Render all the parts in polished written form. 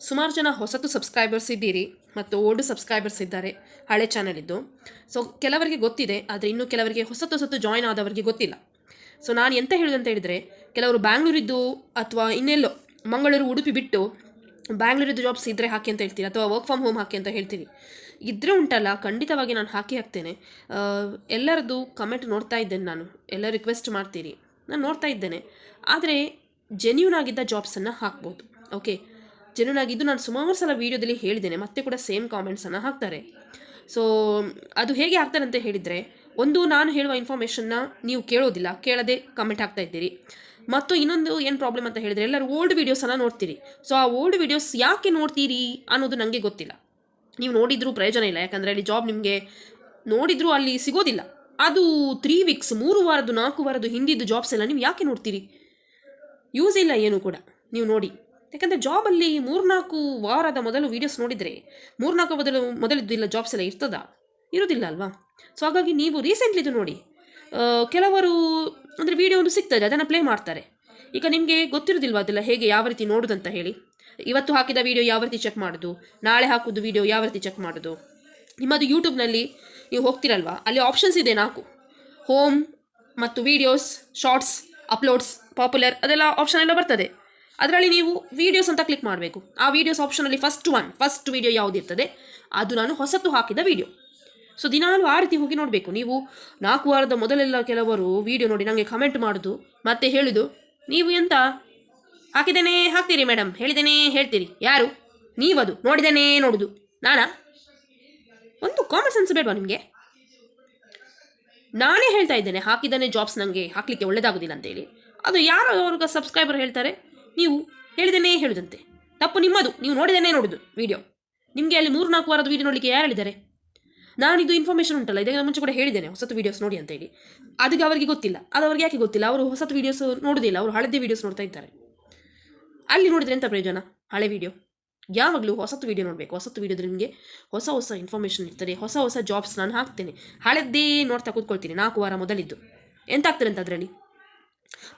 ಸುಮಾರು ಜನ ಹೊಸತು ಸಬ್ಸ್ಕ್ರೈಬರ್ಸ್ ಇದ್ದೀರಿ ಮತ್ತು ಓಲ್ಡ್ ಸಬ್ಸ್ಕ್ರೈಬರ್ಸ್ ಇದ್ದಾರೆ ಹಳೆ ಚಾನಲಿದ್ದು. ಸೊ ಕೆಲವರಿಗೆ ಗೊತ್ತಿದೆ, ಆದರೆ ಇನ್ನೂ ಕೆಲವರಿಗೆ ಹೊಸತು ಜಾಯ್ನ್ ಆದವರಿಗೆ ಗೊತ್ತಿಲ್ಲ. ಸೊ ನಾನು ಎಂತ ಹೇಳೋದಂತ ಹೇಳಿದರೆ, ಕೆಲವರು ಬ್ಯಾಂಗ್ಳೂರಿದ್ದು ಅಥವಾ ಇನ್ನೆಲ್ಲೋ ಮಂಗಳೂರು ಉಡುಪಿ ಬಿಟ್ಟು ಬ್ಯಾಂಗ್ಳೂರಿದ್ದು ಜಾಬ್ಸ್ ಇದ್ದರೆ ಹಾಕಿ ಅಂತ ಹೇಳ್ತೀರಿ, ಅಥವಾ ವರ್ಕ್ ಫ್ರಮ್ ಹೋಮ್ ಹಾಕಿ ಅಂತ ಹೇಳ್ತೀರಿ. ಇದ್ರೆ ಉಂಟಲ್ಲ, ಖಂಡಿತವಾಗಿ ನಾನು ಹಾಕ್ತೇನೆ. ಎಲ್ಲರದ್ದು ಕಮೆಂಟ್ ನೋಡ್ತಾ ಇದ್ದೇನೆ, ನಾನು ಎಲ್ಲ ರಿಕ್ವೆಸ್ಟ್ ಮಾಡ್ತೀರಿ, ನಾನು ನೋಡ್ತಾ ಇದ್ದೇನೆ. ಆದರೆ ಜೆನ್ಯೂನ್ ಆಗಿದ್ದ ಜಾಬ್ಸನ್ನು ಹಾಕ್ಬೋದು. ಓಕೆ, ಜೆನ್ಯೂನ್ ಆಗಿದ್ದು ನಾನು ಸುಮಾರು ಸಲ ವೀಡಿಯೋದಲ್ಲಿ ಹೇಳಿದ್ದೇನೆ, ಮತ್ತೆ ಕೂಡ ಸೇಮ್ ಕಾಮೆಂಟ್ಸನ್ನು ಹಾಕ್ತಾರೆ. ಸೊ ಅದು ಹೇಗೆ ಹಾಕ್ತಾರೆ ಅಂತ ಹೇಳಿದರೆ, ಒಂದು ನಾನು ಹೇಳುವ ಇನ್ಫಾರ್ಮೇಷನ್ನ ನೀವು ಕೇಳೋದಿಲ್ಲ, ಕೇಳದೆ ಕಮೆಂಟ್ ಹಾಕ್ತಾ ಇದ್ದೀರಿ. ಮತ್ತು ಇನ್ನೊಂದು ಏನು ಪ್ರಾಬ್ಲಮ್ ಅಂತ ಹೇಳಿದರೆ, ಎಲ್ಲರೂ ಓಲ್ಡ್ ವೀಡಿಯೋಸನ್ನು ನೋಡ್ತೀರಿ. ಸೊ ಆ ಓಲ್ಡ್ ವೀಡಿಯೋಸ್ ಯಾಕೆ ನೋಡ್ತೀರಿ ಅನ್ನೋದು ನನಗೆ ಗೊತ್ತಿಲ್ಲ. ನೀವು ನೋಡಿದರೂ ಪ್ರಯೋಜನ ಇಲ್ಲ, ಯಾಕಂದರೆ ಅಲ್ಲಿ ಜಾಬ್ ನಿಮಗೆ ನೋಡಿದರೂ ಅಲ್ಲಿ ಸಿಗೋದಿಲ್ಲ. ಅದು 3 ವೀಕ್ಸ್ 3 ವಾರದ್ದು 4 ವಾರದ್ದು ಹಿಂದಿದ್ದು ಜಾಬ್ಸ್ ಎಲ್ಲ ನೀವು ಯಾಕೆ ನೋಡ್ತೀರಿ? ಯೂಸ್ ಇಲ್ಲ ಏನು ಕೂಡ ನೀವು ನೋಡಿ. ಯಾಕಂದರೆ ಜಾಬಲ್ಲಿ 3-4 ವಾರದ ಮೊದಲು ವೀಡಿಯೋಸ್ ನೋಡಿದರೆ 3-4 ಮೊದಲಿದ್ದಿಲ್ಲ ಜಾಬ್ಸ್ ಎಲ್ಲ ಇರ್ತದಾ? ಇರೋದಿಲ್ಲ ಅಲ್ವಾ? ಸೊ ಹಾಗಾಗಿ ನೀವು ರೀಸೆಂಟ್ಲಿದು ನೋಡಿ. ಕೆಲವರು ಅಂದರೆ ವೀಡಿಯೋ ಒಂದು ಸಿಗ್ತದೆ, ಅದನ್ನು ಪ್ಲೇ ಮಾಡ್ತಾರೆ. ಈಗ ನಿಮಗೆ ಗೊತ್ತಿರೋದಿಲ್ವ ಅದೆಲ್ಲ ಹೇಗೆ ಯಾವ ರೀತಿ ನೋಡೋದಂತ ಹೇಳಿ. ಇವತ್ತು ಹಾಕಿದ ವೀಡಿಯೋ ಯಾವ ರೀತಿ ಚೆಕ್ ಮಾಡೋದು, ನಾಳೆ ಹಾಕೋದು ವೀಡಿಯೋ ಯಾವ ರೀತಿ ಚೆಕ್ ಮಾಡೋದು. ನಿಮ್ಮದು ಯೂಟ್ಯೂಬ್ನಲ್ಲಿ ನೀವು ಹೋಗ್ತಿರಲ್ವಾ, ಅಲ್ಲಿ ಆಪ್ಷನ್ಸ್ ಇದೆ 4: ಹೋಮ್ ಮತ್ತು ವೀಡಿಯೋಸ್, ಶಾರ್ಟ್ಸ್, ಅಪ್ಲೋಡ್ಸ್, ಪಾಪ್ಯುಲರ್, ಅದೆಲ್ಲ ಆಪ್ಷನ್ ಎಲ್ಲ ಬರ್ತದೆ. ಅದರಲ್ಲಿ ನೀವು ವೀಡಿಯೋಸ್ ಅಂತ ಕ್ಲಿಕ್ ಮಾಡಬೇಕು. ಆ ವೀಡಿಯೋಸ್ ಆಪ್ಷನಲ್ಲಿ ಫಸ್ಟ್ ವೀಡಿಯೋ ಯಾವುದಿರ್ತದೆ ಅದು ನಾನು ಹೊಸತು ಹಾಕಿದ ವೀಡಿಯೋ. ಸೊ ದಿನಾಲು ಆ ರೀತಿ ಹೋಗಿ ನೋಡಬೇಕು. ನೀವು 4 ವಾರದ ಮೊದಲೆಲ್ಲ ಕೆಲವರು ವೀಡಿಯೋ ನೋಡಿ ನನಗೆ ಕಮೆಂಟ್ ಮಾಡೋದು, ಮತ್ತೆ ಹೇಳೋದು, ನೀವು ಎಂತ ಹಾಕಿದ್ದೇನೆ ಹಾಕ್ತೀರಿ ಮೇಡಮ್, ಹೇಳಿದ್ದೇನೆ ಹೇಳ್ತೀರಿ, ಯಾರು ನೀವದು ನೋಡಿದ್ದೇನೆ ನೋಡೋದು, ನಾನಾ? ಒಂದು ಕಾಮನ್ ಸೆನ್ಸ್ ಬೇಡವಾ ನಿಮಗೆ? ನಾನೇ ಹೇಳ್ತಾ ಇದ್ದೇನೆ ಹಾಕಿದ್ದಾನೆ ಜಾಬ್ಸ್ ನನಗೆ ಹಾಕಲಿಕ್ಕೆ ಒಳ್ಳೆಯದಾಗೋದಿಲ್ಲ ಅಂತೇಳಿ. ಅದು ಯಾರೋ ಅವ್ರಿಗೆ ಸಬ್ಸ್ಕ್ರೈಬರ್ ಹೇಳ್ತಾರೆ, ನೀವು ಹೇಳಿದ್ದೇನೆ ಹೇಳುದಂತೆ. ತಪ್ಪು ನಿಮ್ಮದು, ನೀವು ನೋಡಿದ್ದೇನೆ ನೋಡೋದು ವೀಡಿಯೋ. ನಿಮಗೆ ಅಲ್ಲಿ 3-4 ವಾರದ ವೀಡಿಯೋ ನೋಡಲಿಕ್ಕೆ ಯಾರು ಹೇಳಿದ್ದಾರೆ? ನಾನಿದು ಇನ್ಫಾರ್ಮೇಷನ್ ಉಂಟಲ್ಲ, ಇದಕ್ಕೆ ಮುಂಚೆ ಕೂಡ ಹೇಳಿದ್ದೇನೆ ಹೊಸತು ವೀಡಿಯೋಸ್ ನೋಡಿ ಅಂತೇಳಿ. ಅದಕ್ಕೆ ಅವರಿಗೆ ಗೊತ್ತಿಲ್ಲ. ಅದು ಅವ್ರಿಗೆ ಯಾಕೆ ಗೊತ್ತಿಲ್ಲ? ಅವರು ಹೊಸತು ವೀಡಿಯೋಸ್ ನೋಡೋದಿಲ್ಲ, ಅವರು ಹಳದೇ ವೀಡಿಯೋಸ್ ನೋಡ್ತಾ ಇದ್ದಾರೆ. ಅಲ್ಲಿ ನೋಡಿದ್ರೆ ಎಂಥ ಪ್ರಯೋಜನ? ಹಳೆ ವೀಡಿಯೋ ಯಾವಾಗಲೂ ಹೊಸತು ವೀಡಿಯೋ ನೋಡಬೇಕು. ಹೊಸತು ವೀಡಿಯೋದಲ್ಲಿ ನಿಮಗೆ ಹೊಸ ಇನ್ಫಾರ್ಮೇಷನ್ ಇರ್ತದೆ, ಹೊಸ ಜಾಬ್ಸ್ ನಾನು ಹಾಕ್ತೇನೆ. ಹಳದ್ದೇ ನೋಡ್ತಾ ಕೂತ್ಕೊಳ್ತೀನಿ 4 ವಾರ ಮೊದಲಿದ್ದು. ಎಂತ ಆಗ್ತದೆ ಅಂತ ಅದರಲ್ಲಿ?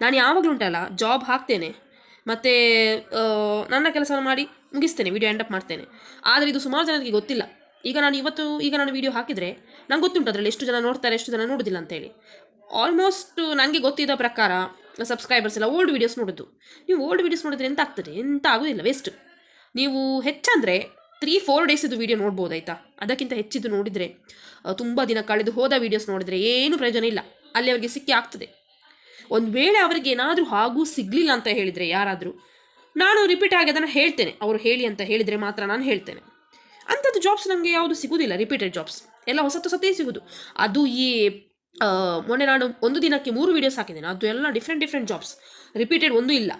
ನಾನು ಯಾವಾಗಲೂ ಉಂಟಲ್ಲ ಜಾಬ್ ಹಾಕ್ತೇನೆ, ಮತ್ತು ನನ್ನ ಕೆಲಸವನ್ನು ಮಾಡಿ ಮುಗಿಸ್ತೇನೆ, ವೀಡಿಯೋ ಎಂಡಪ್ ಮಾಡ್ತೇನೆ. ಆದರೆ ಇದು ಸುಮಾರು ಜನರಿಗೆ ಗೊತ್ತಿಲ್ಲ. ಈಗ ನಾನು ವೀಡಿಯೋ ಹಾಕಿದರೆ ನಂಗೆ ಗೊತ್ತುಂಟು ಅದರಲ್ಲಿ ಎಷ್ಟು ಜನ ನೋಡ್ತಾರೆ, ಎಷ್ಟು ಜನ ನೋಡೋದಿಲ್ಲ ಅಂತೇಳಿ. ಆಲ್ಮೋಸ್ಟ್ ನನಗೆ ಗೊತ್ತಿದ್ದ ಪ್ರಕಾರ ಸಬ್ಸ್ಕ್ರೈಬರ್ಸ್ ಎಲ್ಲ ಓಲ್ಡ್ ವೀಡಿಯೋಸ್ ನೋಡೋದು. ನೀವು ಓಲ್ಡ್ ವೀಡಿಯೋಸ್ ನೋಡಿದ್ರೆ ಎಂತ ಆಗ್ತದೆ? ಎಂತ ಆಗೋದಿಲ್ಲ, ವೇಸ್ಟ್. ನೀವು ಹೆಚ್ಚಂದರೆ 3-4 ಡೇಸಿದ್ದು ವೀಡಿಯೋ ನೋಡ್ಬೋದು, ಆಯಿತಾ? ಅದಕ್ಕಿಂತ ಹೆಚ್ಚಿದ್ದು ನೋಡಿದರೆ, ತುಂಬ ದಿನ ಕಳೆದು ಹೋದ ವೀಡಿಯೋಸ್ ನೋಡಿದರೆ ಏನು ಪ್ರಯೋಜನ ಇಲ್ಲ. ಅಲ್ಲಿ ಅವರಿಗೆ ಸಿಕ್ಕಿ ಆಗ್ತದೆ. ಒಂದು ವೇಳೆ ಅವರಿಗೆ ಏನಾದರೂ ಹಾಗೂ ಸಿಗಲಿಲ್ಲ ಅಂತ ಹೇಳಿದರೆ ಯಾರಾದರೂ, ನಾನು ರಿಪೀಟ್ ಆಗಿ ಅದನ್ನು ಹೇಳ್ತೇನೆ. ಅವರು ಹೇಳಿ ಅಂತ ಹೇಳಿದರೆ ಮಾತ್ರ ನಾನು ಹೇಳ್ತೇನೆ. ಅಂಥದ್ದು ಜಾಬ್ಸ್ ನನಗೆ ಯಾವುದು ಸಿಗೋದಿಲ್ಲ, ರಿಪೀಟೆಡ್ ಜಾಬ್ಸ್ ಎಲ್ಲ ಹೊಸತೇ ಸಿಗೋದು. ಅದು ಈ ಮೊನ್ನೆ ನಾನು ಒಂದು ದಿನಕ್ಕೆ 3 ವೀಡಿಯೋಸ್ ಹಾಕಿದ್ದೇನೆ, ಅದು ಎಲ್ಲ ಡಿಫ್ರೆಂಟ್ ಜಾಬ್ಸ್, ರಿಪೀಟೆಡ್ ಒಂದು ಇಲ್ಲ.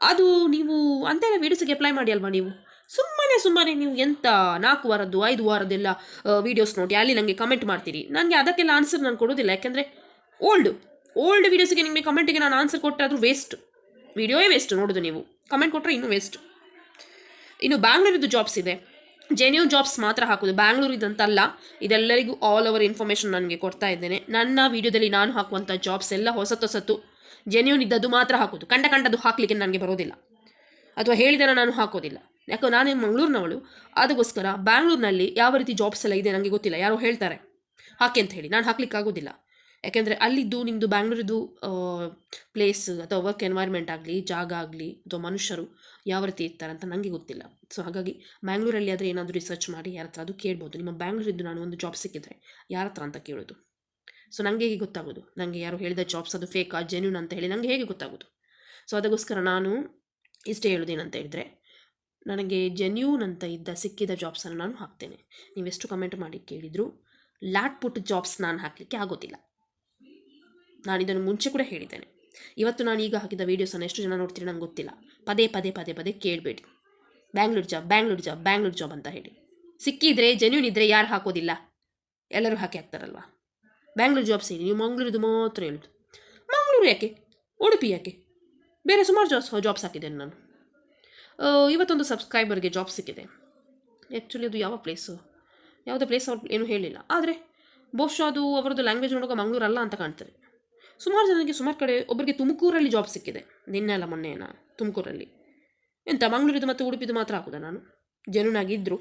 ಅದು ನೀವು ಅಂತೆಲ್ಲ ವೀಡಿಯೋಸಿಗೆ ಅಪ್ಲೈ ಮಾಡಿ ಅಲ್ವಾ ನೀವು? ಸುಮ್ಮನೆ ನೀವು ಎಂತ 4 ವಾರದ್ದು 5 ವಾರದ್ದೆಲ್ಲ ವೀಡಿಯೋಸ್ ನೋಡಿ ಅಲ್ಲಿ ನನಗೆ ಕಮೆಂಟ್ ಮಾಡ್ತೀರಿ. ನನಗೆ ಅದಕ್ಕೆಲ್ಲ ಆನ್ಸರ್ ನಾನು ಕೊಡೋದಿಲ್ಲ, ಯಾಕೆಂದರೆ ಓಲ್ಡ್ ವೀಡಿಯೋಸಿಗೆ ನಿಮಗೆ ಕಮೆಂಟಿಗೆ ನಾನು ಆನ್ಸರ್ ಕೊಟ್ಟರೆ ವೇಸ್ಟ್, ವೀಡಿಯೋವೇ ವೇಸ್ಟ್. ನೋಡೋದು ನೀವು ಕಮೆಂಟ್ ಕೊಟ್ಟರೆ ಇನ್ನೂ ವೇಸ್ಟ್. ಇನ್ನು ಬ್ಯಾಂಗ್ಳೂರಿದ್ದು ಜಾಬ್ಸ್ ಇದೆ, ಜೆನ್ಯೂನ್ ಜಾಬ್ಸ್ ಮಾತ್ರ ಹಾಕೋದು. ಬ್ಯಾಂಗ್ಳೂರಿದಂತಲ್ಲ, ಇದೆಲ್ಲರಿಗೂ ಆಲ್ ಓವರ್ ಇನ್ಫಾರ್ಮೇಷನ್ ನನಗೆ ಕೊಡ್ತಾ ಇದ್ದೇನೆ. ನನ್ನ ವೀಡಿಯೋದಲ್ಲಿ ನಾನು ಹಾಕುವಂಥ ಜಾಬ್ಸ್ ಎಲ್ಲ ಹೊಸತು ಜೆನ್ಯೂನ್ ಇದ್ದದ್ದು ಮಾತ್ರ ಹಾಕೋದು. ಕಂಡದ್ದು ಹಾಕಲಿಕ್ಕೆ ನನಗೆ ಬರೋದಿಲ್ಲ, ಅಥವಾ ಹೇಳಿದರೆ ನಾನು ಹಾಕೋದಿಲ್ಲ. ಯಾಕೋ ನಾನೇ ಮಂಗಳೂರಿನವಳು, ಅದಕ್ಕೋಸ್ಕರ ಬ್ಯಾಂಗ್ಳೂರಿನಲ್ಲಿ ಯಾವ ರೀತಿ ಜಾಬ್ಸ್ ಎಲ್ಲ ಇದೆ ನನಗೆ ಗೊತ್ತಿಲ್ಲ. ಯಾರೋ ಹೇಳ್ತಾರೆ ಹಾಕಿ ಅಂತ ಹೇಳಿ, ನಾನು ಹಾಕ್ಲಿಕ್ಕೆ ಆಗೋದಿಲ್ಲ. ಯಾಕೆಂದರೆ ಅಲ್ಲಿದ್ದು ನಿಮ್ಮದು ಬ್ಯಾಂಗ್ಳೂರಿದ್ದು ಪ್ಲೇಸ್ ಅಥವಾ ವರ್ಕ್ ಎನ್ವೈರ್ಮೆಂಟ್ ಆಗಲಿ, ಜಾಗ ಆಗಲಿ, ಅಥವಾ ಮನುಷ್ಯರು ಯಾವ ರೀತಿ ಇರ್ತಾರೆ ಅಂತ ನನಗೆ ಗೊತ್ತಿಲ್ಲ. ಸೊ ಹಾಗಾಗಿ ಬ್ಯಾಂಗ್ಳೂರಲ್ಲಿ ಆದರೆ ಏನಾದರೂ ರಿಸರ್ಚ್ ಮಾಡಿ ಯಾರ ಹತ್ರ ಅದು ಕೇಳ್ಬೋದು. ನಿಮ್ಮ ಬ್ಯಾಂಗ್ಳೂರಿದ್ದು ನಾನು ಒಂದು ಜಾಬ್ ಸಿಕ್ಕಿದ್ರೆ ಯಾರ ಹತ್ರ ಅಂತ ಕೇಳೋದು. ಸೊ ನನಗೆ ಹೇಗೆ ಗೊತ್ತಾಗೋದು? ನನಗೆ ಯಾರು ಹೇಳಿದ ಜಾಬ್ಸ್ ಅದು ಫೇಕಾ ಜೆನ್ಯೂನ್ ಅಂತ ಹೇಳಿ ನನಗೆ ಹೇಗೆ ಗೊತ್ತಾಗೋದು? ಸೊ ಅದಕ್ಕೋಸ್ಕರ ನಾನು ಇಷ್ಟೇ ಹೇಳೋದೇನಂತ ಹೇಳಿದರೆ, ನನಗೆ ಜೆನ್ಯೂನ್ ಅಂತ ಸಿಕ್ಕಿದ ಜಾಬ್ಸನ್ನು ನಾನು ಹಾಕ್ತೇನೆ. ನೀವೆಷ್ಟು ಕಮೆಂಟ್ ಮಾಡಿ ಕೇಳಿದರೂ ಲಾಟ್ ಜಾಬ್ಸ್ ನಾನು ಹಾಕಲಿಕ್ಕೆ ಆಗೋದಿಲ್ಲ. ನಾನು ಇದನ್ನು ಮುಂಚೆ ಕೂಡ ಹೇಳಿದ್ದೇನೆ. ಇವತ್ತು ನಾನು ಈಗ ಹಾಕಿದ ವೀಡಿಯೋಸನ್ನು ಎಷ್ಟು ಜನ ನೋಡ್ತೀರಿ ನಂಗೆ ಗೊತ್ತಿಲ್ಲ. ಪದೇ ಕೇಳಬೇಡಿ ಬ್ಯಾಂಗ್ಳೂರು ಜಾಬ್ ಅಂತ ಹೇಳಿ. ಸಿಕ್ಕಿದ್ರೆ ಜೆನ್ಯೂನ್ ಇದ್ದರೆ ಯಾರು ಹಾಕೋದಿಲ್ಲ? ಎಲ್ಲರೂ ಹಾಕ್ತಾರಲ್ವ. ಬ್ಯಾಂಗ್ಳೂರು ಜಾಬ್ಸ್ ಹೇಳಿ, ನೀವು ಮಂಗಳೂರಿದು ಮಾತ್ರ ಹೇಳೋದು. ಮಂಗಳೂರು ಯಾಕೆ? ಉಡುಪಿ ಯಾಕೆ? ಬೇರೆ ಸುಮಾರು ಜಾಬ್ಸ್ ಹಾಕಿದ್ದೇನೆ ನಾನು. ಇವತ್ತೊಂದು ಸಬ್ಸ್ಕ್ರೈಬರ್ಗೆ ಜಾಬ್ ಸಿಕ್ಕಿದೆ. ಆ್ಯಕ್ಚುಲಿ ಅದು ಯಾವುದೇ ಪ್ಲೇಸ್ ಅವ್ರು ಏನೂ ಹೇಳಿಲ್ಲ. ಆದರೆ ಬಹುಶಃ ಅದು ಅವರದ್ದು ಲ್ಯಾಂಗ್ವೇಜ್ ನೋಡುವಾಗ ಮಂಗಳೂರಲ್ಲ ಅಂತ ಕಾಣ್ತದೆ. ಸುಮಾರು ಜನರಿಗೆ ಸುಮಾರು ಕಡೆ. ಒಬ್ಬರಿಗೆ ತುಮಕೂರಲ್ಲಿ ಜಾಬ್ ಸಿಕ್ಕಿದೆ, ನಿನ್ನೆ ಅಲ್ಲ ಮೊನ್ನೆನ ತುಮಕೂರಲ್ಲಿ. ಎಂತ ಮಂಗಳೂರಿದು ಮತ್ತು ಉಡುಪಿದು ಮಾತ್ರ ಹಾಕೋದ ನಾನು? ಜೆನ್ಯೂನ್ ಆಗಿದ್ದರು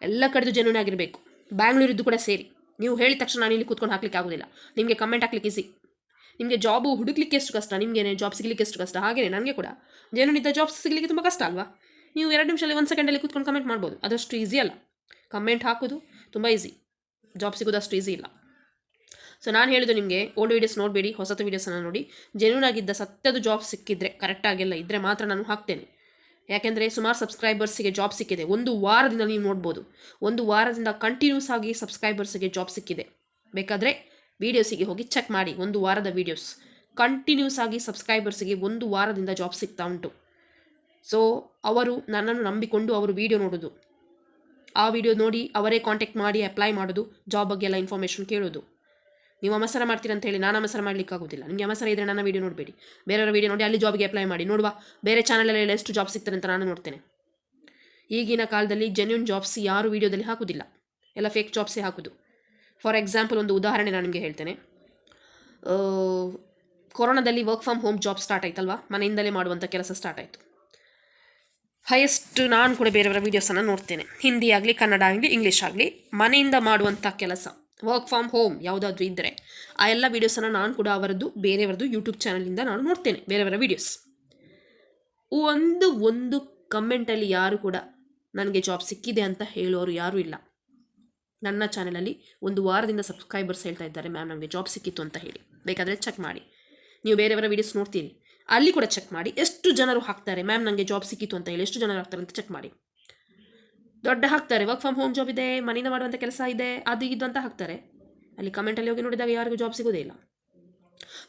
ಎಲ್ಲ ಕಡೆದು ಜೆನ್ಯೂನ್ ಆಗಿರಬೇಕು, ಬ್ಯಾಂಗ್ಳೂರಿದ್ದು ಕೂಡ ಸೇರಿ. ನೀವು ಹೇಳಿದ ತಕ್ಷಣ ನಾನು ಇಲ್ಲಿ ಕೂತ್ಕೊಂಡು ಹಾಕ್ಲಿಕ್ಕೆ ಆಗೋದಿಲ್ಲ. ನಿಮಗೆ ಕಮೆಂಟ್ ಹಾಕ್ಲಿಕ್ಕೆ ಈಸಿ. ನಿಮಗೆ ಜಾಬು ಹುಡುಕ್ಲಿಕ್ಕೆ ಎಷ್ಟು ಕಷ್ಟ, ನಿಮಗೇನೆ ಜಾಬ್ ಸಿಗಲಿಕ್ಕೆ ಎಷ್ಟು ಕಷ್ಟ, ಹಾಗೆಯೇ ನನಗೆ ಕೂಡ ಜೆನ್ಯೂನ್ ಇದ್ದ ಜಾಬ್ಸ್ ಸಿಗಲಿಕ್ಕೆ ತುಂಬ ಕಷ್ಟ ಅಲ್ವಾ? ನೀವು 2 ನಿಮಿಷದಲ್ಲಿ 1 ಸೆಕೆಂಡಲ್ಲಿ ಕೂತ್ಕೊಂಡು ಕಮೆಂಟ್ ಮಾಡ್ಬೋದು, ಅದಷ್ಟು ಈಸಿ ಅಲ್ಲ. ಕಮೆಂಟ್ ಹಾಕೋದು ತುಂಬ ಈಸಿ, ಜಾಬ್ ಸಿಗೋದು ಅಷ್ಟು ಈಸಿ ಇಲ್ಲ. ಸೊ ನಾನು ಹೇಳಿದ್ದು ನಿಮಗೆ ಓಲ್ಡ್ ವೀಡಿಯೋಸ್ ನೋಡಬೇಡಿ, ಹೊಸತು ವೀಡಿಯೋಸನ್ನು ನೋಡಿ. ಜೆನ್ಯೂನ್ ಆಗಿದ್ದ ಸತ್ಯದ ಜಾಬ್ ಸಿಕ್ಕಿದ್ರೆ, ಕರೆಕ್ಟಾಗೆಲ್ಲ ಇದ್ದರೆ ಮಾತ್ರ ನಾನು ಹಾಕ್ತೇನೆ. ಯಾಕೆಂದರೆ ಸುಮಾರು ಸಬ್ಸ್ಕ್ರೈಬರ್ಸಿಗೆ ಜಾಬ್ ಸಿಕ್ಕಿದೆ. 1 ವಾರದಿಂದ ನೀವು ನೋಡ್ಬೋದು, 1 ವಾರದಿಂದ ಕಂಟಿನ್ಯೂಸ್ ಆಗಿ ಸಬ್ಸ್ಕ್ರೈಬರ್ಸಿಗೆ ಜಾಬ್ ಸಿಕ್ಕಿದೆ. ಬೇಕಾದರೆ ವೀಡಿಯೋಸಿಗೆ ಹೋಗಿ ಚೆಕ್ ಮಾಡಿ. 1 ವಾರದ ವೀಡಿಯೋಸ್ ಕಂಟಿನ್ಯೂಸ್ ಆಗಿ ಸಬ್ಸ್ಕ್ರೈಬರ್ಸಿಗೆ 1 ವಾರದಿಂದ ಜಾಬ್ ಸಿಗ್ತಾ ಉಂಟು. ಸೊ ಅವರು ನನ್ನನ್ನು ನಂಬಿಕೊಂಡು ಅವರು ವೀಡಿಯೋ ನೋಡೋದು, ಆ ವಿಡಿಯೋ ನೋಡಿ ಅವರೇ ಕಾಂಟ್ಯಾಕ್ಟ್ ಮಾಡಿ ಅಪ್ಲೈ ಮಾಡೋದು, ಜಾಬ್ ಬಗ್ಗೆ ಎಲ್ಲ ಇನ್ಫಾರ್ಮೇಷನ್ ಕೇಳೋದು. ನೀವು ಅಮಸರ ಮಾಡ್ತೀರಂತ ಹೇಳಿ ನಾನು ಅಮಸರ ಮಾಡಲಿಕ್ಕಾಗೋದಿಲ್ಲ. ನಿಮಗೆ ಅಮಸರ ಇದ್ದರೆ ನನ್ನ ವೀಡಿಯೋ ನೋಡಬೇಡಿ, ಬೇರೆಯವರ ವೀಡಿಯೋ ನೋಡಿ ಅಲ್ಲಿ ಜಾಬ್ಗೆ ಅಪ್ಲೈ ಮಾಡಿ. ನೋಡುವ ಬೇರೆ ಚಾನಲಲ್ಲಿ ಎಷ್ಟು ಜಾಬ್ ಸಿಗ್ತಾರೆ ಅಂತ ನಾನು ನೋಡ್ತೇನೆ. ಈಗಿನ ಕಾಲದಲ್ಲಿ ಜೆನ್ಯೂನ್ ಜಾಬ್ಸ್ ಯಾರು ವೀಡಿಯೋದಲ್ಲಿ ಹಾಕೋದಿಲ್ಲ, ಎಲ್ಲ ಫೇಕ್ ಜಾಬ್ಸೇ ಹಾಕೋದು. ಫಾರ್ ಎಕ್ಸಾಂಪಲ್ ಒಂದು ಉದಾಹರಣೆ ನಾನು ನಿಮಗೆ ಹೇಳ್ತೇನೆ. ಕೊರೋನಾದಲ್ಲಿ work from home job start ಆಯ್ತಲ್ವಾ, ಮನೆಯಿಂದಲೇ ಮಾಡುವಂಥ ಕೆಲಸ ಸ್ಟಾರ್ಟ್ ಆಯಿತು. ಹೈಯೆಸ್ಟ್ ನಾನು ಕೂಡ ಬೇರೆಯವರ ವೀಡಿಯೋಸನ್ನು ನೋಡ್ತೇನೆ, ಹಿಂದಿ ಆಗಲಿ ಕನ್ನಡ ಆಗಲಿ ಇಂಗ್ಲೀಷ್ ಆಗಲಿ, ಮನೆಯಿಂದ ಮಾಡುವಂಥ ಕೆಲಸ ವರ್ಕ್ ಫ್ರಮ್ ಹೋಮ್ ಯಾವುದಾದ್ರೂ ಇದ್ದರೆ ಆ ಎಲ್ಲ ವೀಡಿಯೋಸನ್ನು ನಾನು ಕೂಡ ಅವರದ್ದು ಬೇರೆಯವರದ್ದು ಯೂಟ್ಯೂಬ್ ಚಾನಲಿಂದ ನಾನು ನೋಡ್ತೇನೆ, ಬೇರೆಯವರ ವೀಡಿಯೋಸ್. ಒಂದು ಕಮೆಂಟಲ್ಲಿ ಯಾರು ಕೂಡ ನನಗೆ ಜಾಬ್ ಸಿಕ್ಕಿದೆ ಅಂತ ಹೇಳೋರು ಯಾರೂ ಇಲ್ಲ. ನನ್ನ ಚಾನಲಲ್ಲಿ 1 ವಾರದಿಂದ ಸಬ್ಸ್ಕ್ರೈಬರ್ಸ್ ಹೇಳ್ತಾ ಇದ್ದಾರೆ, ಮ್ಯಾಮ್ ನನಗೆ ಜಾಬ್ ಸಿಕ್ಕಿತ್ತು ಅಂತ ಹೇಳಿ. ಬೇಕಾದರೆ ಚೆಕ್ ಮಾಡಿ, ನೀವು ಬೇರೆಯವರ ವೀಡಿಯೋಸ್ ನೋಡ್ತೀರಿ, ಅಲ್ಲಿ ಕೂಡ ಚೆಕ್ ಮಾಡಿ ಎಷ್ಟು ಜನರು ಹಾಕ್ತಾರೆ ಮ್ಯಾಮ್ ನನಗೆ ಜಾಬ್ ಸಿಕ್ಕಿತ್ತು ಅಂತ ಹೇಳಿ, ಎಷ್ಟು ಜನರು ಹಾಕ್ತಾರೆ ಅಂತ ಚೆಕ್ ಮಾಡಿ. ದೊಡ್ಡ ಹಾಕ್ತಾರೆ, ವರ್ಕ್ ಫ್ರಮ್ ಹೋಮ್ ಜಾಬ್ ಇದೆ, ಮನೆಯಿಂದ ಮಾಡುವಂಥ ಕೆಲಸ ಇದೆ, ಅದು ಇದು ಅಂತ ಹಾಕ್ತಾರೆ. ಅಲ್ಲಿ ಕಮೆಂಟಲ್ಲಿ ಹೋಗಿ ನೋಡಿದಾಗ ಯಾರಿಗೂ ಜಾಬ್ ಸಿಗೋದೇ ಇಲ್ಲ.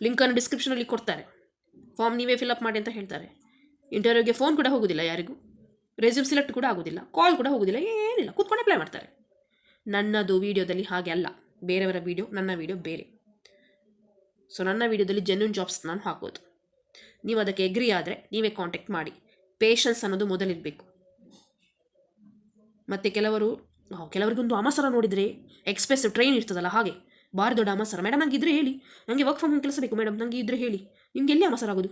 ಲಿಂಕನ್ನು ಡಿಸ್ಕ್ರಿಪ್ಷನಲ್ಲಿ ಕೊಡ್ತಾರೆ, ಫಾರ್ಮ್ ನೀವೇ ಫಿಲಪ್ ಮಾಡಿ ಅಂತ ಹೇಳ್ತಾರೆ. ಇಂಟರ್ವ್ಯೂಗೆ ಫೋನ್ ಕೂಡ ಹೋಗೋದಿಲ್ಲ ಯಾರಿಗೂ, ರೆಸ್ಯೂಮ್ ಸಿಲೆಕ್ಟ್ ಕೂಡ ಆಗೋದಿಲ್ಲ, ಕಾಲ್ ಕೂಡ ಹೋಗೋದಿಲ್ಲ, ಏನಿಲ್ಲ, ಕೂತ್ಕೊಂಡು ಅಪ್ಲೈ ಮಾಡ್ತಾರೆ. ನನ್ನದು ವೀಡಿಯೋದಲ್ಲಿ ಹಾಗೆ ಅಲ್ಲ, ಬೇರೆಯವರ ವೀಡಿಯೋ ನನ್ನ ವೀಡಿಯೋ ಬೇರೆ. ಸೊ ನನ್ನ ವೀಡಿಯೋದಲ್ಲಿ ಜೆನ್ಯೂನ್ ಜಾಬ್ಸ್ ನಾನು ಹಾಕೋದು. ನೀವು ಅದಕ್ಕೆ ಎಗ್ರಿ ಆದರೆ ನೀವೇ ಕಾಂಟ್ಯಾಕ್ಟ್ ಮಾಡಿ. ಪೇಷನ್ಸ್ ಅನ್ನೋದು ಮೊದಲಿರಬೇಕು. ಮತ್ತು ಕೆಲವರಿಗೊಂದು ಅಮಸರ ನೋಡಿದರೆ ಎಕ್ಸ್ಪ್ರೆಸ್ ಟ್ರೈನ್ ಇರ್ತದಲ್ಲ, ಹಾಗೆ ಭಾರಿ ದೊಡ್ಡ ಅಮಸರ. ಮೇಡಮ್ ನನಗೆ ಇದ್ರೆ ಹೇಳಿ, ನನಗೆ ವರ್ಕ್ ಫ್ರಮ್ ಹೋಮ್ ಕೆಲಸ ಬೇಕು ಮೇಡಮ್, ನನಗೆ ಇದ್ರೆ ಹೇಳಿ. ನಿಮ್ಗೆ ಎಲ್ಲಿ ಅಮಸರ ಆಗೋದು?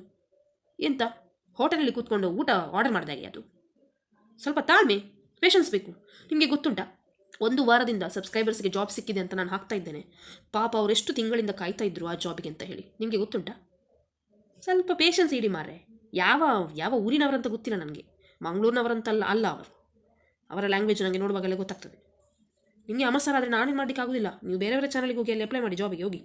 ಎಂತ ಹೋಟೆಲಲ್ಲಿ ಕೂತ್ಕೊಂಡು ಊಟ ಆರ್ಡರ್ ಮಾಡಿದಾಗೆ ಅದು. ಸ್ವಲ್ಪ ತಾಳ್ಮೆ, ಪೇಷನ್ಸ್ ಬೇಕು. ನಿಮಗೆ ಗೊತ್ತುಂಟಾ, 1 ವಾರದಿಂದ ಸಬ್ಸ್ಕ್ರೈಬರ್ಸ್ಗೆ ಜಾಬ್ ಸಿಕ್ಕಿದೆ ಅಂತ ನಾನು ಹಾಕ್ತಾ ಇದ್ದೇನೆ. ಪಾಪ ಅವರೆಷ್ಟು ತಿಂಗಳಿಂದ ಕಾಯ್ತಾ ಇದ್ರು ಆ ಜಾಬಿಗೆ ಅಂತ ಹೇಳಿ. ನಿಮಗೆ ಗೊತ್ತುಂಟಾ? ಸ್ವಲ್ಪ ಪೇಷನ್ಸ್ ಇಡಿ ಮಾರೆ. ಯಾವ ಊರಿನವರಂತ ಗೊತ್ತಿಲ್ಲ ನನಗೆ, ಮಂಗಳೂರಿನವರಂತಲ್ಲ ಅಲ್ಲ ಅವರು. ಅವರ ಲ್ಯಾಂಗ್ವೇಜ್ ನನಗೆ ನೋಡುವಾಗಲೇ ಗೊತ್ತಾಗ್ತದೆ. ನಿಮಗೆ ಅಮಸರ ಆದರೆ ನಾನೇನು ಮಾಡಲಿಕ್ಕಾಗೋದಿಲ್ಲ. ನೀವು ಬೇರೆಯವರ ಚಾನಲ್ಗೆ ಹೋಗಿ ಅಲ್ಲಿ ಅಪ್ಲೈ ಮಾಡಿ, ಜಾಬಿಗೆ ಹೋಗಿ.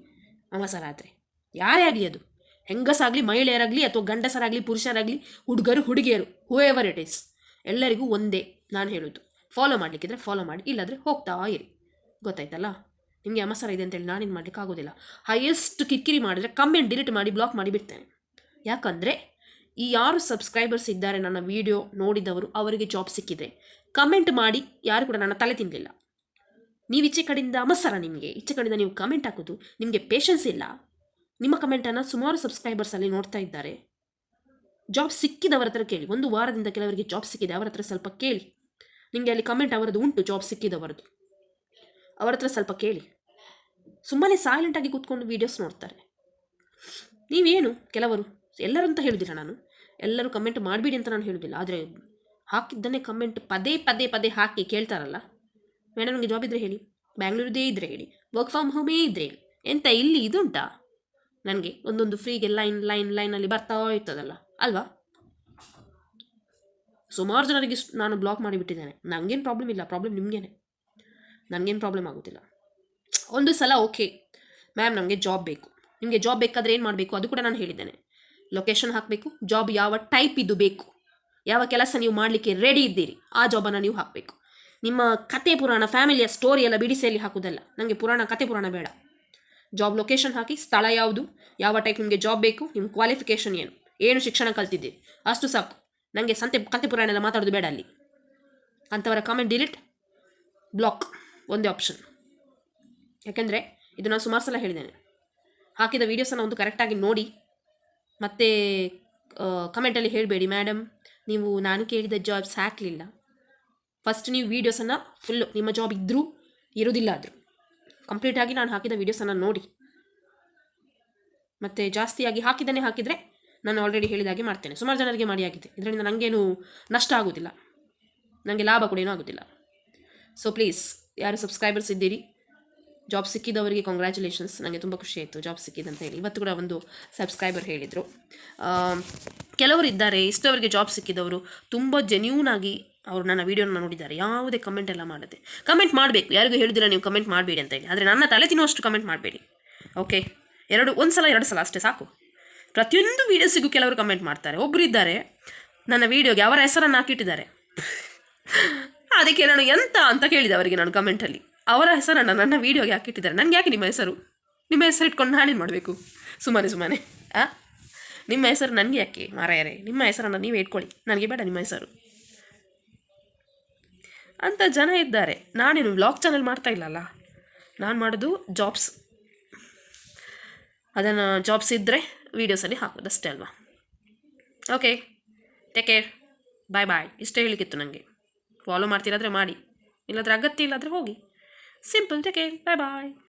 ಅಮಸರ ಆದರೆ ಯಾರೇ ಆಗಲಿ, ಅದು ಹೆಂಗಸಾಗಲಿ ಮಹಿಳೆಯರಾಗಲಿ ಅಥವಾ ಗಂಡಸರಾಗಲಿ ಪುರುಷರಾಗಲಿ ಹುಡುಗರು ಹುಡುಗಿಯರು, ಹೂಎವರ್ ಇಟ್ ಈಸ್, ಎಲ್ಲರಿಗೂ ಒಂದೇ ನಾನು ಹೇಳೋದು. ಫಾಲೋ ಮಾಡಲಿಕ್ಕಿದ್ರೆ ಫಾಲೋ ಮಾಡಿ, ಇಲ್ಲಾದರೆ ಹೋಗ್ತಾ ಇರಿ. ಗೊತ್ತಾಯ್ತಲ್ಲ? ನಿಮಗೆ ಅಮಸರ ಇದೆ ಅಂತೇಳಿ ನಾನೇನು ಮಾಡಲಿಕ್ಕೆ ಆಗೋದಿಲ್ಲ. ಹೈಯೆಸ್ಟ್ ಕಿರಿಕಿರಿ ಮಾಡಿದರೆ ಕಮೆಂಟ್ ಡಿಲೀಟ್ ಮಾಡಿ ಬ್ಲಾಕ್ ಮಾಡಿ ಬಿಡ್ತೇನೆ. ಯಾಕಂದರೆ ಈ ಯಾರು ಸಬ್ಸ್ಕ್ರೈಬರ್ಸ್ ಇದ್ದಾರೆ ನನ್ನ ವೀಡಿಯೋ ನೋಡಿದವರು, ಅವರಿಗೆ ಜಾಬ್ ಸಿಕ್ಕಿದೆ ಕಮೆಂಟ್ ಮಾಡಿ ಯಾರು ಕೂಡ ನನ್ನ ತಲೆ ತಿನ್ನಲಿಲ್ಲ. ನೀವು ಈಚೆ ಕಡೆಯಿಂದ ಅಮಸರ, ನಿಮಗೆ ಈಚೆ ಕಡೆಯಿಂದ ನೀವು ಕಮೆಂಟ್ ಹಾಕೋದು, ನಿಮಗೆ ಪೇಷನ್ಸ್ ಇಲ್ಲ. ನಿಮ್ಮ ಕಮೆಂಟನ್ನು ಸುಮಾರು ಸಬ್ಸ್ಕ್ರೈಬರ್ಸಲ್ಲಿ ನೋಡ್ತಾ ಇದ್ದಾರೆ. ಜಾಬ್ ಸಿಕ್ಕಿದವರ ಹತ್ರ ಕೇಳಿ. 1 ವಾರದಿಂದ ಕೆಲವರಿಗೆ ಜಾಬ್ ಸಿಕ್ಕಿದೆ, ಅವರ ಹತ್ರ ಸ್ವಲ್ಪ ಕೇಳಿ. ನಿಮಗೆ ಅಲ್ಲಿ ಕಮೆಂಟ್ ಅವರದ್ದು ಉಂಟು, ಜಾಬ್ ಸಿಕ್ಕಿದವರದ್ದು, ಅವರ ಹತ್ರ ಸ್ವಲ್ಪ ಕೇಳಿ. ಸುಮ್ಮನೆ ಸೈಲೆಂಟಾಗಿ ಕೂತ್ಕೊಂಡು ವೀಡಿಯೋಸ್ ನೋಡ್ತಾರೆ. ನೀವೇನು ಕೆಲವರು, ಎಲ್ಲರೂ ಅಂತ ಹೇಳೋದಿಲ್ಲ ನಾನು, ಎಲ್ಲರೂ ಕಮೆಂಟ್ ಮಾಡಬೇಡಿ ಅಂತ ನಾನು ಹೇಳೋದಿಲ್ಲ. ಆದರೆ ಹಾಕಿದ್ದನ್ನೇ ಕಮೆಂಟ್ ಪದೇ ಹಾಕಿ ಕೇಳ್ತಾರಲ್ಲ, ಮೇಡಮ್ ನನಗೆ ಜಾಬ್ ಇದ್ದರೆ ಹೇಳಿ, ಬ್ಯಾಂಗ್ಳೂರದೇ ಇದ್ದರೆ ಹೇಳಿ, ವರ್ಕ್ ಫ್ರಮ್ ಹೋಮೇ ಇದ್ದರೆ ಹೇಳಿ. ಎಂತ ಇಲ್ಲಿ ಇದುಂಟಾ? ನನಗೆ ಒಂದೊಂದು ಫ್ರೀಗೆ ಲೈನಲ್ಲಿ ಬರ್ತಾ ಇರ್ತದಲ್ಲ ಅಲ್ವಾ? ಸುಮಾರು ಜನರಿಗೆ ನಾನು ಬ್ಲಾಕ್ ಮಾಡಿಬಿಟ್ಟಿದ್ದೇನೆ. ನನಗೇನು ಪ್ರಾಬ್ಲಮ್ ಇಲ್ಲ, ಪ್ರಾಬ್ಲಮ್ ನಿಮಗೇನೆ, ನನಗೇನು ಪ್ರಾಬ್ಲಮ್ ಆಗೋದಿಲ್ಲ. ಒಂದು ಸಲ ಓಕೆ ಮ್ಯಾಮ್ ನಮಗೆ ಜಾಬ್ ಬೇಕು, ನಿಮಗೆ ಜಾಬ್ ಬೇಕಾದರೆ ಏನು ಮಾಡಬೇಕು ಅದು ಕೂಡ ನಾನು ಹೇಳಿದ್ದೇನೆ. ಲೊಕೇಶನ್ ಹಾಕಬೇಕು, ಜಾಬ್ ಯಾವ ಟೈಪ್ ಇದು ಬೇಕು, ಯಾವ ಕೆಲಸ ನೀವು ಮಾಡಲಿಕ್ಕೆ ರೆಡಿ ಇದ್ದೀರಿ ಆ ಜಾಬನ್ನು ನೀವು ಹಾಕಬೇಕು. ನಿಮ್ಮ ಕತೆ ಪುರಾಣ, ಫ್ಯಾಮಿಲಿಯ ಸ್ಟೋರಿ ಎಲ್ಲ ಬಿಡಿಸಿಯಲ್ಲಿ ಹಾಕೋದಲ್ಲ. ನನಗೆ ಕತೆ ಪುರಾಣ ಬೇಡ. ಜಾಬ್ ಲೊಕೇಶನ್ ಹಾಕಿ, ಸ್ಥಳ ಯಾವುದು, ಯಾವ ಟೈಪ್ ನಿಮಗೆ ಜಾಬ್ ಬೇಕು, ನಿಮ್ಮ ಕ್ವಾಲಿಫಿಕೇಷನ್ ಏನು ಶಿಕ್ಷಣ ಕಲ್ತಿದ್ದೀರಿ ಅಷ್ಟು ಸಾಕು. ನನಗೆ ಕತೆ ಪುರಾಣ ಎಲ್ಲ ಮಾತಾಡೋದು ಬೇಡ ಅಲ್ಲಿ. ಅಂಥವರ ಕಾಮೆಂಟ್ ಡಿಲೀಟ್, ಬ್ಲಾಕ್ ಒಂದೇ ಆಪ್ಷನ್. ಯಾಕೆಂದರೆ ಇದು ನಾನು ಸುಮಾರು ಸಲ ಹೇಳಿದ್ದೇನೆ. ಹಾಕಿದ ವೀಡಿಯೋಸನ್ನು ಒಂದು ಕರೆಕ್ಟಾಗಿ ನೋಡಿ, ಮತ್ತು ಕಮೆಂಟಲ್ಲಿ ಹೇಳಬೇಡಿ ಮೇಡಮ್ ನೀವು ನಾನು ಕೇಳಿದ ಜಾಬ್ಸ್ ಹಾಕಲಿಲ್ಲ. ಫಸ್ಟ್ ನೀವು ವೀಡಿಯೋಸನ್ನು ಫುಲ್ಲು ನಿಮ್ಮ ಜಾಬ್ ಇದ್ದರೂ ಇರೋದಿಲ್ಲ ಆದರೂ ಕಂಪ್ಲೀಟಾಗಿ ನಾನು ಹಾಕಿದ ವೀಡಿಯೋಸನ್ನು ನೋಡಿ. ಮತ್ತು ಜಾಸ್ತಿಯಾಗಿ ಹಾಕಿದರೆ ನಾನು ಆಲ್ರೆಡಿ ಹೇಳಿದಾಗೆ ಮಾಡ್ತೇನೆ. ಸುಮಾರು ಜನರಿಗೆ ಮಾಡಿ ಆಗಿದೆ. ಇದರಿಂದ ನನಗೇನು ನಷ್ಟ ಆಗೋದಿಲ್ಲ, ನನಗೆ ಲಾಭ ಕೂಡ ಏನೂ ಆಗೋದಿಲ್ಲ. ಸೊ ಪ್ಲೀಸ್, ಯಾರು ಸಬ್ಸ್ಕ್ರೈಬರ್ಸ್ ಇದ್ದೀರಿ, ಜಾಬ್ ಸಿಕ್ಕಿದವರಿಗೆ ಕಂಗ್ರ್ಯಾಚುಲೇಷನ್ಸ್. ನನಗೆ ತುಂಬ ಖುಷಿ ಆಯಿತು ಜಾಬ್ ಸಿಕ್ಕಿದೆ ಅಂತ ಹೇಳಿ. ಇವತ್ತು ಕೂಡ ಒಂದು ಸಬ್ಸ್ಕ್ರೈಬರ್ ಹೇಳಿದರು. ಕೆಲವರು ಇದ್ದಾರೆ ಇಷ್ಟವರಿಗೆ ಜಾಬ್ ಸಿಕ್ಕಿದವರು, ತುಂಬ ಜೆನ್ಯೂನಾಗಿ ಅವರು ನನ್ನ ವೀಡಿಯೋನ ನೋಡಿದ್ದಾರೆ, ಯಾವುದೇ ಕಮೆಂಟ್ ಎಲ್ಲ ಮಾಡದೆ. ಕಮೆಂಟ್ ಮಾಡಬೇಕು, ಯಾರಿಗೂ ಹೇಳಿದಿರ ನೀವು ಕಮೆಂಟ್ ಮಾಡಬೇಡಿ ಅಂತ ಹೇಳಿ. ಆದರೆ ನನ್ನ ತಲೆ ತಿನ್ನುವಷ್ಟು ಕಮೆಂಟ್ ಮಾಡಬೇಡಿ, ಓಕೆ? ಒಂದು ಸಲ 2 ಸಲ ಅಷ್ಟೇ ಸಾಕು. ಪ್ರತಿಯೊಂದು ವೀಡಿಯೋಸಿಗೂ ಕೆಲವರು ಕಮೆಂಟ್ ಮಾಡ್ತಾರೆ. ಒಬ್ಬರು ಇದ್ದಾರೆ ನನ್ನ ವೀಡಿಯೋಗೆ ಅವರ ಹೆಸರನ್ನು ಹಾಕಿಟ್ಟಿದ್ದಾರೆ. ಅದಕ್ಕೆ ನಾನು ಎಂತ ಅಂತ ಕೇಳಿದೆ ಅವರಿಗೆ ನಾನು ಕಮೆಂಟಲ್ಲಿ. ಅವರ ಹೆಸರನ್ನು ನನ್ನ ವೀಡಿಯೋಗೆ ಹಾಕಿಟ್ಟಿದ್ದಾರೆ. ನನಗೆ ಯಾಕೆ ನಿಮ್ಮ ಹೆಸರು ಇಟ್ಕೊಂಡು ನಾನೇನು ಮಾಡಬೇಕು? ಸುಮ್ಮನೆ ನಿಮ್ಮ ಹೆಸರು ನನಗೆ ಯಾಕೆ ಮಾರಾಯರೇ? ನಿಮ್ಮ ಹೆಸರನ್ನು ನೀವೇ ಇಟ್ಕೊಳ್ಳಿ, ನನಗೆ ಬೇಡ ನಿಮ್ಮ ಹೆಸರು ಅಂತ ಜನ ಇದ್ದಾರೆ. ನಾನೇನು ವ್ಲಾಗ್ ಚಾನಲ್ ಮಾಡ್ತಾ ಇಲ್ಲಲ್ಲ, ನಾನು ಮಾಡೋದು ಜಾಬ್ಸ್. ಅದನ್ನು ಜಾಬ್ಸ್ ಇದ್ದರೆ ವೀಡಿಯೋಸಲ್ಲಿ ಹಾಕೋದು ಅಷ್ಟೇ ಅಲ್ವಾ? ಓಕೆ, ಟೇಕ್ ಕೇರ್, ಬಾಯ್. ಇಷ್ಟೇ ಹೇಳಿಕಿತ್ತು ನನಗೆ. ಫಾಲೋ ಮಾಡ್ತೀರಾದರೆ ಮಾಡಿ, ಇಲ್ಲಾಂದರೆ ಅಗತ್ಯ ಇಲ್ಲಾದರೆ ಹೋಗಿ. ಸಿಂಪಲ್. ಟೇಕ್ ಕೇರ್, ಬಾಯ್.